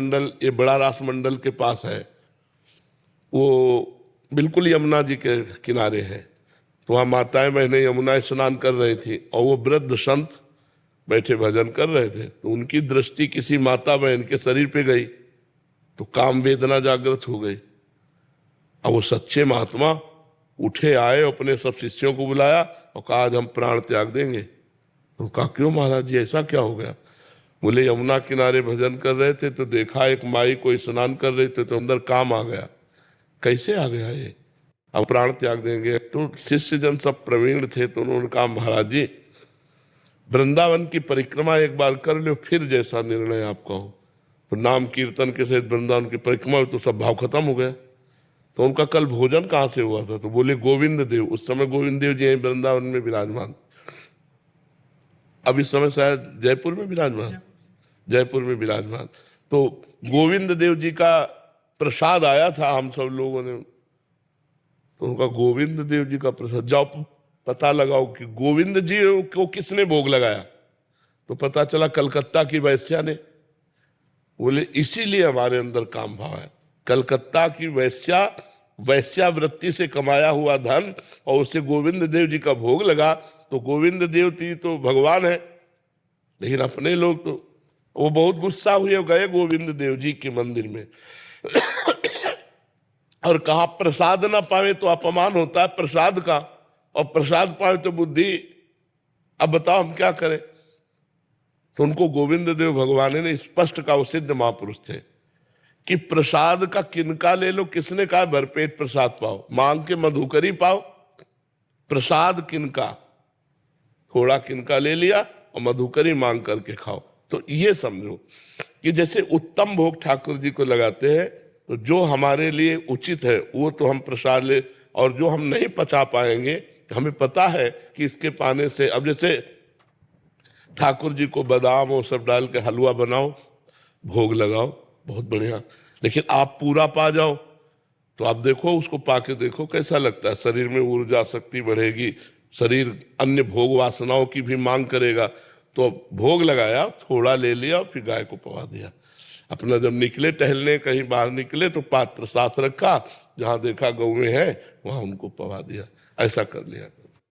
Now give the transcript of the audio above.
मंडल, ये बड़ा राष्ट्रमंडल के पास है, वो बिल्कुल यमुना जी के किनारे है। तो वहाँ माताएं बहनें यमुना स्नान कर रही थी और वो वृद्ध संत बैठे भजन कर रहे थे। तो उनकी दृष्टि किसी माता बहन के शरीर पे गई तो काम वेदना जागृत हो गई। अब वो सच्चे महात्मा उठे, आए, अपने सब शिष्यों को बुलाया और कहा आज हम प्राण त्याग देंगे। तो कहा क्यों महाराज जी, ऐसा क्या हो गया? बोले यमुना किनारे भजन कर रहे थे तो देखा एक माई को स्नान कर रही थी तो अंदर काम आ गया। कैसे आ गया ये? अब प्राण त्याग देंगे। तो शिष्य जन सब प्रवीण थे तो उन्होंने कहा महाराज जी वृंदावन की परिक्रमा एक बार कर लो, फिर जैसा निर्णय आपका हो। तो नाम कीर्तन के सहित वृंदावन की परिक्रमा हुई तो सब भाव खत्म हो गया। तो उनका कल भोजन कहाँ से हुआ था? तो बोले गोविंद देव, उस समय गोविंद देव जी हैं वृंदावन में विराजमान। अब इस समय शायद जयपुर में विराजमान, जयपुर में विराजमान। तो गोविंद देव जी का प्रसाद आया था हम सब लोगों ने, तो उनका गोविंद देव जी का प्रसाद, जाओ पता लगाओ कि गोविंद जी को किसने भोग लगाया। तो पता चला कलकत्ता की वैश्या ने। बोले इसीलिए हमारे अंदर काम भाव है। कलकत्ता की वैश्या, वैश्यावृत्ति से कमाया हुआ धन और उसे गोविंद देव जी का भोग लगा। तो गोविंद देव जी तो भगवान है, लेकिन अपने लोग तो, वो बहुत गुस्सा हुए, गए गोविंद देव जी के मंदिर में और कहा प्रसाद ना पावे तो अपमान होता है प्रसाद का, और प्रसाद पावे तो बुद्धि। अब बताओ हम क्या करें? तो उनको गोविंद देव भगवान ने स्पष्ट कहा, वो सिद्ध महापुरुष थे, कि प्रसाद का किनका ले लो। किसने कहा भरपेट प्रसाद पाओ, मांग के मधुकरी पाओ। प्रसाद किनका, थोड़ा किनका ले लिया और मधुकरी मांग करके खाओ। तो ये समझो कि जैसे उत्तम भोग ठाकुर जी को लगाते हैं, तो जो हमारे लिए उचित है वो तो हम प्रसाद ले, और जो हम नहीं पचा पाएंगे, हमें पता है कि इसके पाने से, अब जैसे ठाकुर जी को बादाम और सब डाल के हलवा बनाओ, भोग लगाओ, बहुत बढ़िया, लेकिन आप पूरा पा जाओ तो आप देखो, उसको पाके देखो कैसा लगता है। शरीर में ऊर्जा शक्ति बढ़ेगी, शरीर अन्य भोग वासनाओं की भी मांग करेगा। तो भोग लगाया, थोड़ा ले लिया, फिर गाय को पवा दिया। अपना जब निकले टहलने, कहीं बाहर निकले तो पात्र साथ रखा, जहां देखा गौ में है वहां उनको पवा दिया। ऐसा कर लिया।